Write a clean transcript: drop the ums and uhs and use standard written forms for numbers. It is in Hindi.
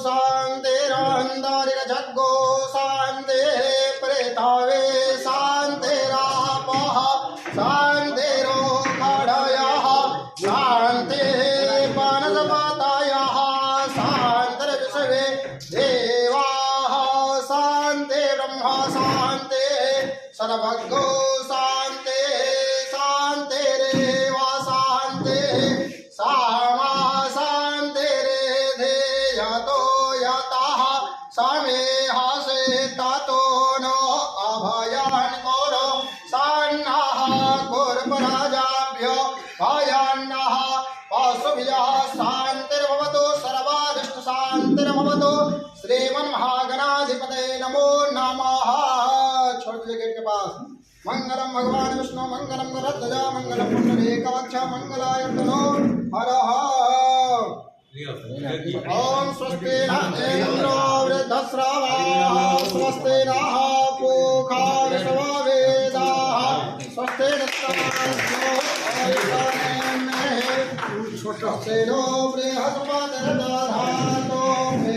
शान्तिरन्तरिक जग्गो शान्ति प्रेतावे शान्तिरापः शान्तिरोखडयः शान्ति वनस्पतयः शान्तिर्विश्वे देवाः शान्ति ब्रह्म शान्ति सर्वज्ञो शान्ति शान्तिरेव शान्ति सामा शान्तिरेधेयतो यतः समेहसे ततो नो अभयान् कुरु सन्नः कुर्पराजाभ्यो भयान्नः पशुभ्यः शान्तिर्भवतु सर्वादिष्ट शान्तिर्भवतु श्रीमन्महागणाधिपते नमो नमः। छोड़ दीजिए गेट के पास। मंगलम भगवान विष्णु मंगलम गरुड़ध्वजा मंगलम पुंडरीकाक्ष मंगलाय तनो हरः। ओम स्वस्ति न इंद्रो वृद्धश्रवाः स्वस्ति नः पूषा विश्ववेदाः स्वस्ति नस्तास्यो स्वस्ति नो बृहस्पतिर्दधातु मे